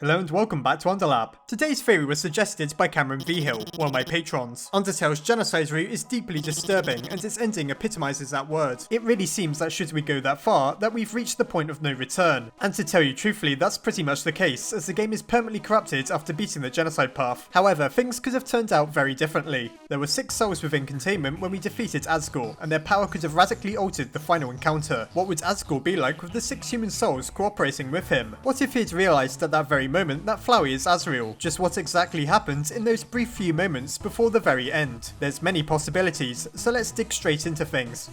Hello and welcome back to Underlab. Today's theory was suggested by Cameron V. Hill, one of my patrons. Undertale's Genocide route is deeply disturbing and its ending epitomizes that word. It really seems that should we go that far, that we've reached the point of no return. And to tell you truthfully, that's pretty much the case, as the game is permanently corrupted after beating the Genocide path. However, things could have turned out very differently. There were 6 souls within containment when we defeated Asgore, and their power could have radically altered the final encounter. What would Asgore be like with the 6 human souls cooperating with him? What if he'd realised at that very moment that Flowey is Azrael? Just what exactly happened in those brief few moments before the very end? There's many possibilities, so let's dig straight into things.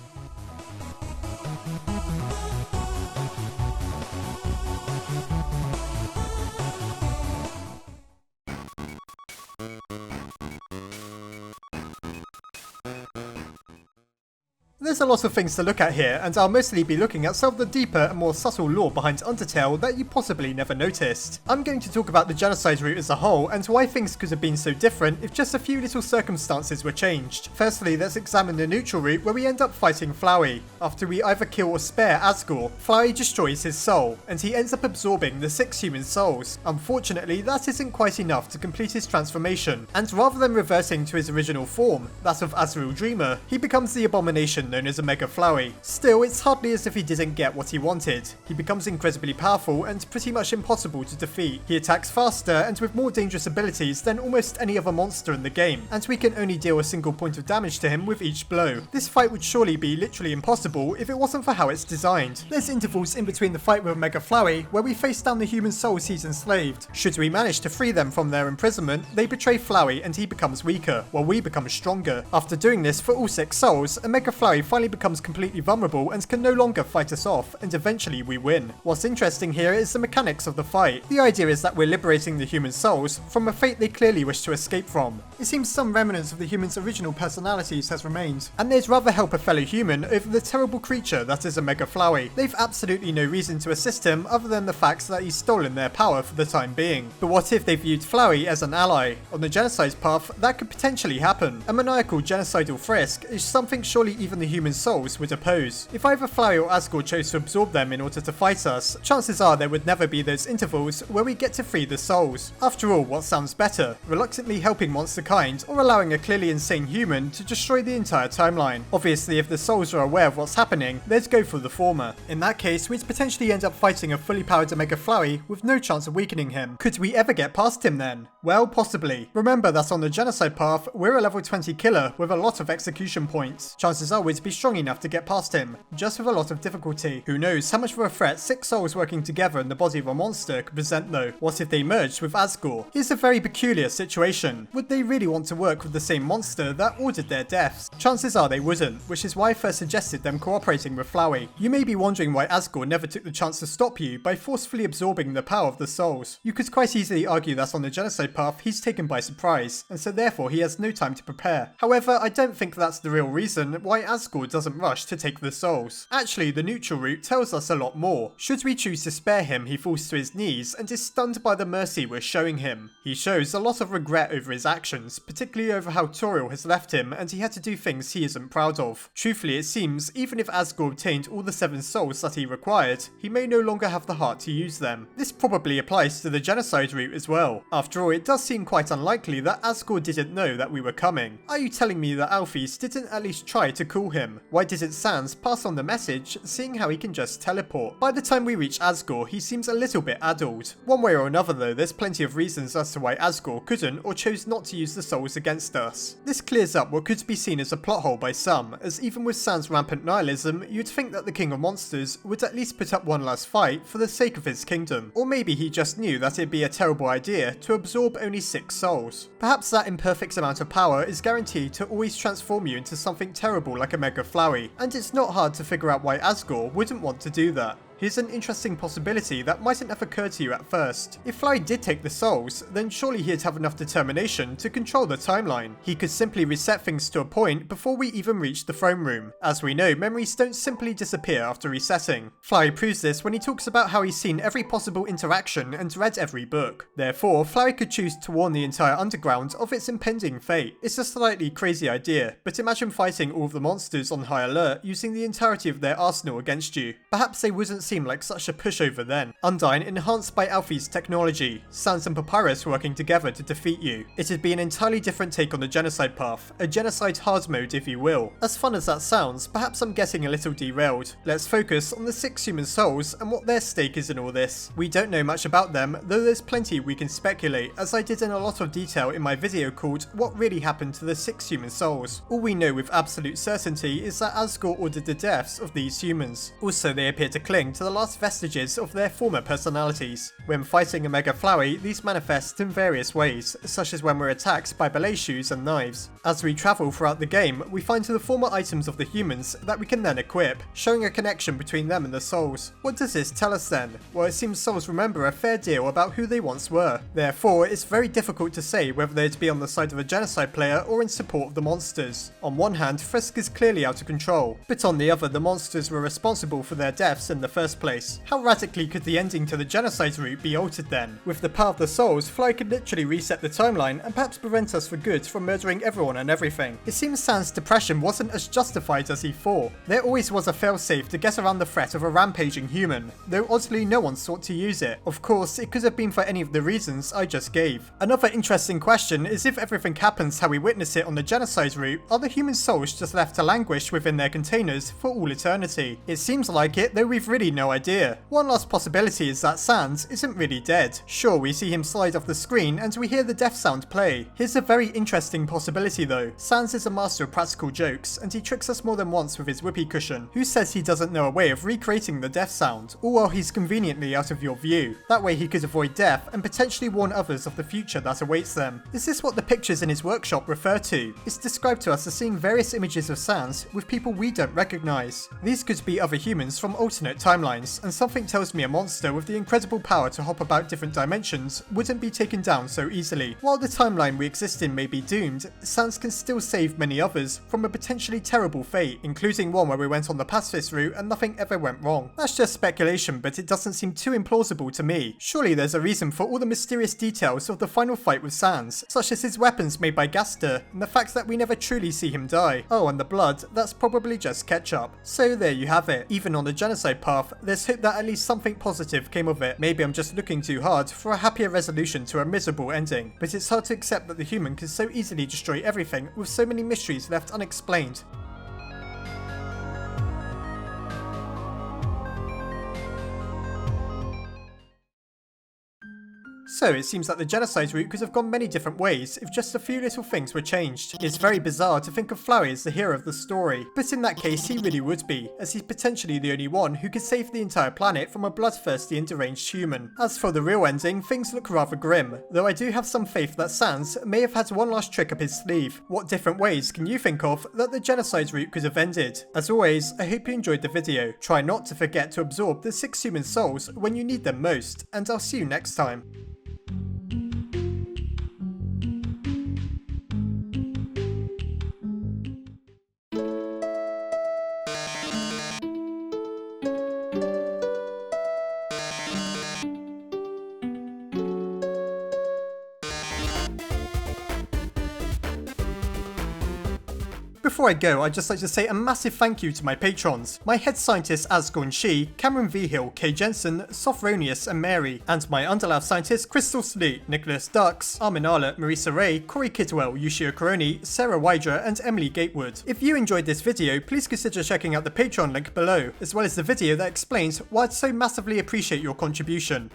There's a lot of things to look at here, and I'll mostly be looking at some of the deeper and more subtle lore behind Undertale that you possibly never noticed. I'm going to talk about the Genocide route as a whole, and why things could have been so different if just a few little circumstances were changed. Firstly, let's examine the neutral route where we end up fighting Flowey. After we either kill or spare Asgore, Flowey destroys his soul, and he ends up absorbing the 6 human souls. Unfortunately, that isn't quite enough to complete his transformation, and rather than reverting to his original form, that of Azrael Dreamer, he becomes the abomination known as Omega Flowey. Still, it's hardly as if he didn't get what he wanted. He becomes incredibly powerful and pretty much impossible to defeat. He attacks faster and with more dangerous abilities than almost any other monster in the game, and we can only deal a single point of damage to him with each blow. This fight would surely be literally impossible if it wasn't for how it's designed. There's intervals in between the fight with Omega Flowey where we face down the human souls he's enslaved. Should we manage to free them from their imprisonment, they betray Flowey and he becomes weaker, while we become stronger. After doing this for all 6 souls, Omega Flowey finally becomes completely vulnerable and can no longer fight us off, and eventually we win. What's interesting here is the mechanics of the fight. The idea is that we're liberating the human souls from a fate they clearly wish to escape from. It seems some remnants of the humans' original personalities has remained, and they'd rather help a fellow human over the terrible creature that is Omega Flowey. They've absolutely no reason to assist him other than the fact that he's stolen their power for the time being. But what if they viewed Flowey as an ally? On the Genocide path, that could potentially happen. A maniacal genocidal Frisk is something surely even the human souls would oppose. If either Flowey or Asgore chose to absorb them in order to fight us, chances are there would never be those intervals where we get to free the souls. After all, what sounds better? Reluctantly helping monsterkind, or allowing a clearly insane human to destroy the entire timeline? Obviously, if the souls are aware of what's happening, they'd go for the former. In that case, we'd potentially end up fighting a fully powered Omega Flowey with no chance of weakening him. Could we ever get past him then? Well, possibly. Remember that on the Genocide path, we're a level 20 killer with a lot of execution points. Chances are we'd be strong enough to get past him, just with a lot of difficulty. Who knows how much of a threat 6 souls working together in the body of a monster could present though? What if they merged with Asgore? Here's a very peculiar situation. Would they really want to work with the same monster that ordered their deaths? Chances are they wouldn't, which is why I first suggested them cooperating with Flowey. You may be wondering why Asgore never took the chance to stop you by forcefully absorbing the power of the souls. You could quite easily argue that on the Genocide path he's taken by surprise, and so therefore he has no time to prepare. However, I don't think that's the real reason why Asgore doesn't rush to take the souls. Actually, the neutral route tells us a lot more. Should we choose to spare him, he falls to his knees and is stunned by the mercy we're showing him. He shows a lot of regret over his actions, particularly over how Toriel has left him and he had to do things he isn't proud of. Truthfully, it seems even if Asgore obtained all the 7 souls that he required, he may no longer have the heart to use them. This probably applies to the Genocide route as well. After all, it does seem quite unlikely that Asgore didn't know that we were coming. Are you telling me that Alphys didn't at least try to call him? Why didn't Sans pass on the message, seeing how he can just teleport? By the time we reach Asgore, he seems a little bit addled. One way or another though, there's plenty of reasons as to why Asgore couldn't or chose not to use the souls against us. This clears up what could be seen as a plot hole by some, as even with Sans' rampant nihilism, you'd think that the King of Monsters would at least put up one last fight for the sake of his kingdom. Or maybe he just knew that it'd be a terrible idea to absorb only 6 souls. Perhaps that imperfect amount of power is guaranteed to always transform you into something terrible like Omega Flowey, and it's not hard to figure out why Asgore wouldn't want to do that. Here's an interesting possibility that mightn't have occurred to you at first. If Flowey did take the souls, then surely he'd have enough determination to control the timeline. He could simply reset things to a point before we even reach the throne room. As we know, memories don't simply disappear after resetting. Flowey proves this when he talks about how he's seen every possible interaction and read every book. Therefore, Flowey could choose to warn the entire underground of its impending fate. It's a slightly crazy idea, but imagine fighting all of the monsters on high alert using the entirety of their arsenal against you. Perhaps they wouldn't seem like such a pushover then. Undyne enhanced by Alfie's technology, Sans and Papyrus working together to defeat you. It'd be an entirely different take on the Genocide path, a Genocide hard mode if you will. As fun as that sounds, perhaps I'm getting a little derailed. Let's focus on the 6 human souls and what their stake is in all this. We don't know much about them, though there's plenty we can speculate, as I did in a lot of detail in my video called What Really Happened to the 6 Human Souls. All we know with absolute certainty is that Asgore ordered the deaths of these humans. Also, they appear to cling to the last vestiges of their former personalities. When fighting a Mega Flowey, these manifest in various ways, such as when we're attacked by ballet shoes and knives. As we travel throughout the game, we find the former items of the humans that we can then equip, showing a connection between them and the souls. What does this tell us then? Well, it seems souls remember a fair deal about who they once were. Therefore, it's very difficult to say whether they'd be on the side of a Genocide player or in support of the monsters. On one hand, Frisk is clearly out of control, but on the other, the monsters were responsible for their deaths in the first place. How radically could the ending to the Genocide route be altered then? With the power of the souls, Fly could literally reset the timeline and perhaps prevent us for good from murdering everyone and everything. It seems Sans' depression wasn't as justified as he thought. There always was a failsafe to get around the threat of a rampaging human, though oddly no one sought to use it. Of course, it could have been for any of the reasons I just gave. Another interesting question is if everything happens how we witness it on the Genocide route, are the human souls just left to languish within their containers for all eternity? It seems like it, though we've really no idea. One last possibility is that Sans isn't really dead. Sure, we see him slide off the screen and we hear the death sound play. Here's a very interesting possibility though. Sans is a master of practical jokes, and he tricks us more than once with his whoopee cushion. Who says he doesn't know a way of recreating the death sound, all while he's conveniently out of your view? That way he could avoid death and potentially warn others of the future that awaits them. Is this what the pictures in his workshop refer to? It's described to us as seeing various images of Sans with people we don't recognise. These could be other humans from alternate timelines, and something tells me a monster with the incredible power to hop about different dimensions wouldn't be taken down so easily. While the timeline we exist in may be doomed, Sans can still save many others from a potentially terrible fate, including one where we went on the pacifist route and nothing ever went wrong. That's just speculation, but it doesn't seem too implausible to me. Surely there's a reason for all the mysterious details of the final fight with Sans, such as his weapons made by Gaster, and the fact that we never truly see him die. Oh, and the blood, that's probably just ketchup. So there you have it. Even on the Genocide path, there's hope that at least something positive came of it. Maybe I'm just looking too hard for a happier resolution to a miserable ending, but it's hard to accept that the human can so easily destroy everything with so many mysteries left unexplained. So it seems that the Genocide route could have gone many different ways if just a few little things were changed. It's very bizarre to think of Flowey as the hero of the story, but in that case he really would be, as he's potentially the only one who could save the entire planet from a bloodthirsty and deranged human. As for the real ending, things look rather grim, though I do have some faith that Sans may have had one last trick up his sleeve. What different ways can you think of that the Genocide route could have ended? As always, I hope you enjoyed the video. Try not to forget to absorb the 6 human souls when you need them most, and I'll see you next time. Before I go, I'd just like to say a massive thank you to my patrons, my head scientists Asgore and She, Cameron Vigil, Kay Jensen, Sophronius and Mary, and my Underlab scientists Crystal Sleet, Nicholas Dux, Armin Arlett, Marisa Ray, Corey Kidwell, Yushio Coroni, Sarah Wydra and Emily Gatewood. If you enjoyed this video, please consider checking out the Patreon link below, as well as the video that explains why I'd so massively appreciate your contribution.